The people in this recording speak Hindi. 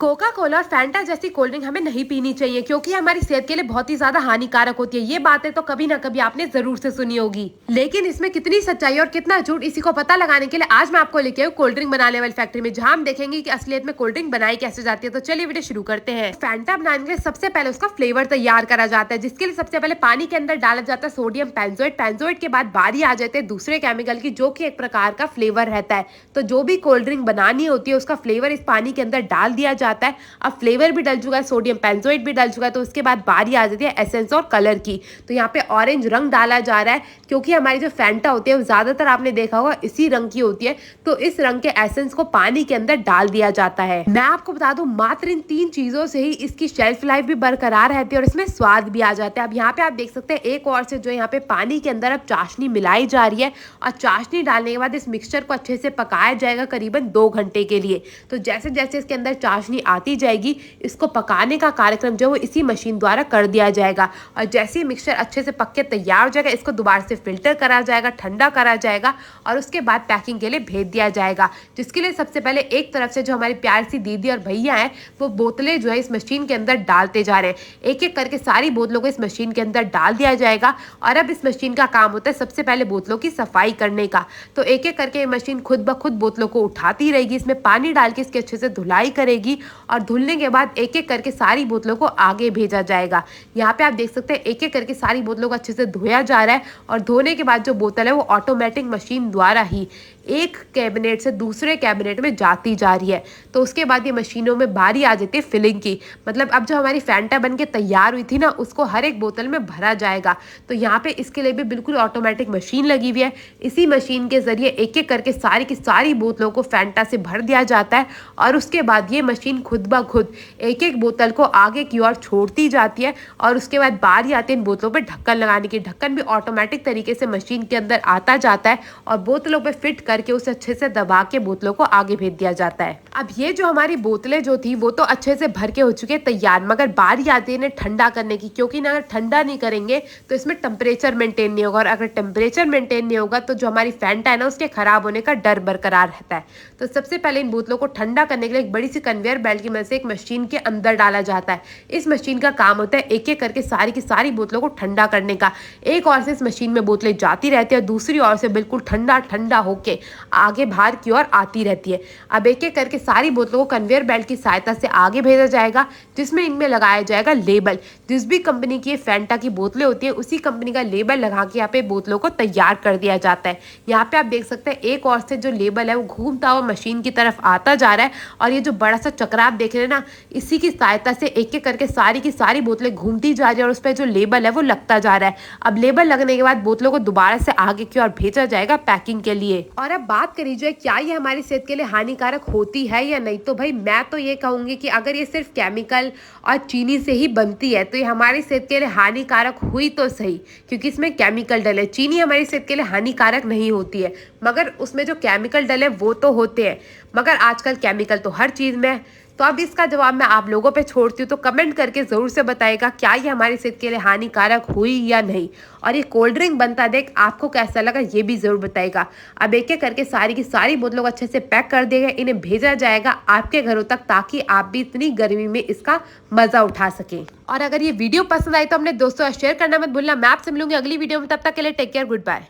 कोका कोला और फैंटा जैसी कोल्ड ड्रिंक हमें नहीं पीनी चाहिए क्योंकि हमारी सेहत के लिए बहुत ही ज्यादा हानिकारक होती है। ये बातें तो कभी ना कभी आपने जरूर से सुनी होगी, लेकिन इसमें कितनी सच्चाई और कितना झूठ, इसी को पता लगाने के लिए आज मैं आपको लेके आई कोल्ड ड्रिंक बनाने वाली फैक्ट्री में, जहां हम देखेंगे कि असलियत में कोल्ड ड्रिंक बनाई कैसे जाती है। तो चलिए वीडियो शुरू करते हैं। फैंटा बनाने के लिए सबसे पहले उसका फ्लेवर तैयार करा जाता है, जिसके लिए सबसे पहले पानी के अंदर डाला जाता है सोडियम पेंजोएट। पेंजोएट के बाद बारी आ जाते हैं दूसरे केमिकल की, जो कि एक प्रकार का फ्लेवर रहता है। तो जो भी कोल्ड ड्रिंक बनानी होती है उसका फ्लेवर इस पानी के अंदर डाल दिया जाता है। अब फ्लेवर भी डल चुका है, सोडियम पेंजोएट भी डल चुका है, तो उसके बाद बारी आ जाती है एसेंस और कलर की। तो यहाँ पे ऑरेंज रंग डाला जा रहा है क्योंकि हमारी जो फैंटा होती है वो ज्यादातर आपने देखा होगा इसी रंग की होती है। तो इस रंग के एसेंस को पानी के अंदर डाल दिया जाता है। मैं आपको बता दूं, मात्र इन 3 चीजों से ही इसकी शेल्फ लाइफ भी बरकरार रहती है और इसमें स्वाद भी आ जाता है। अब यहाँ पे आप देख सकते हैं एक और से जो यहाँ पे पानी के अंदर अब चाशनी मिलाई जा रही है और चाशनी डालने के बाद इस मिक्सचर को अच्छे से पकाया जाएगा करीबन 2 घंटे के लिए। तो जैसे जैसे इसके अंदर चाशनी आती जाएगी, इसको पकाने का कार्यक्रम जो वो इसी मशीन द्वारा कर दिया जाएगा। और जैसे ही मिक्सचर अच्छे से पक के तैयार हो जाएगा, इसको दोबारा से फिल्टर करा जाएगा, ठंडा करा जाएगा और उसके बाद पैकिंग के लिए भेज दिया जाएगा। जिसके लिए सबसे पहले एक तरफ से जो हमारी प्यारी सी दीदी और भैया हैं वो बोतलें जो है इस मशीन के अंदर डालते जा रहे हैं। एक एक करके सारी बोतलों को इस मशीन के अंदर डाल दिया जाएगा। और अब इस मशीन का काम होता है सबसे पहले बोतलों की सफाई करने का। तो एक एक करके मशीन खुद ब खुद बोतलों को उठाती रहेगी, इसमें पानी डाल के इसकी अच्छे से धुलाई करेगी और धुलने के बाद एक एक करके सारी बोतलों को आगे भेजा जाएगा। यहाँ पे आप देख सकते हैं एक एक करके सारी बोतलों को अच्छे से धोया जा रहा है और धोने के बाद जो बोतल है वो ऑटोमेटिक मशीन द्वारा ही एक कैबिनेट से दूसरे कैबिनेट में जाती जा रही है। तो उसके बाद ये मशीनों में बारी आ जाती है फिलिंग की, मतलब अब जो हमारी फैंटा बन के तैयार हुई थी ना, उसको हर एक बोतल में भरा जाएगा। तो यहाँ पे इसके लिए भी बिल्कुल ऑटोमेटिक मशीन लगी हुई है। इसी मशीन के जरिए एक एक करके सारी की सारी बोतलों को फैंटा से भर दिया जाता है और उसके बाद ये मशीन खुद ब खुद एक एक बोतल को आगे की ओर छोड़ती जाती है। और उसके बाद बारी आती है इन बोतलों पे ढक्कन लगाने की। ढक्कन भी ऑटोमेटिक तरीके से मशीन के अंदर आता जाता है और बोतलों पे फिट करके उसे अच्छे से दबा के बोतलों को आगे भेज दिया जाता है। अब ये जो हमारी बोतलें जो थी वो तो अच्छे से भर के हो चुके हैं तैयार, मगर बारी आती है इन्हें ठंडा करने की, क्योंकि ना अगर ठंडा नहीं करेंगे तो इसमें टेम्परेचर मेंटेन नहीं होगा और अगर टेम्परेचर मेंटेन नहीं होगा तो जो हमारी फैंटा है ना उसके खराब होने का डर बरकरार रहता है। तो सबसे पहले इन बोतलों को ठंडा करने के लिए एक बड़ी सी कन्वेयर बेल्ट की मदद से एक मशीन के अंदर डाला जाता है। इस मशीन का काम होता है एक एक करके सारी की सारी बोतलों को ठंडा करने का। एक और से इस मशीन में बोतलें जाती रहती है और दूसरी ओर से बिल्कुल ठंडा ठंडा होके आगे बाहर की ओर आती रहती है। अब एक एक करके सारी बोतलों को कन्वेयर बेल्ट की सहायता से आगे भेजा जाएगा, जिसमें इनमें लगाया जाएगा लेबल। जिस भी कंपनी की फैंटा की बोतलें होती है उसी कंपनी का लेबल लगा के यहाँ पे बोतलों को तैयार कर दिया जाता है। यहाँ पे आप देख सकते हैं एक और से जो लेबल है वो घूमता हुआ मशीन की तरफ आता जा रहा है और ये जो बड़ा सा चक्र आप देख रहे हैं ना, इसी की सहायता से एक एक करके सारी की सारी बोतलें घूमती जा रही है और उस पर जो लेबल है वो लगता जा रहा है। अब लेबल लगने के बाद बोतलों को दोबारा से आगे की ओर भेजा जाएगा पैकिंग के लिए। और अब बात करी जाए क्या ये हमारी सेहत के लिए हानिकारक होती है या नहीं, तो भाई मैं तो ये कहूंगी कि अगर ये सिर्फ केमिकल और चीनी से ही बनती है तो ये हमारी सेहत के लिए हानिकारक हुई तो सही, क्योंकि इसमें केमिकल डले। चीनी हमारी सेहत के लिए हानिकारक नहीं होती है, मगर उसमें जो केमिकल डले वो तो होते हैं। मगर आजकल केमिकल तो हर चीज में है। तो अब इसका जवाब मैं आप लोगों पे छोड़ती हूँ, तो कमेंट करके जरूर से बताइएगा क्या ये हमारी सेहत के लिए हानिकारक हुई या नहीं। और ये कोल्ड ड्रिंक बनता देख आपको कैसा लगा ये भी जरूर बताइएगा। अब एक एक करके सारी की सारी बोतलों को अच्छे से पैक कर दिया गया, इन्हें भेजा जाएगा आपके घरों तक, ताकि आप भी इतनी गर्मी में इसका मजा उठा सकें। और अगर ये वीडियो पसंद आई तो अपने दोस्तों शेयर करना मत भूलना। मैं आपसे मिलूंगी अगली वीडियो में, तब तक के लिए टेक केयर, गुड बाय।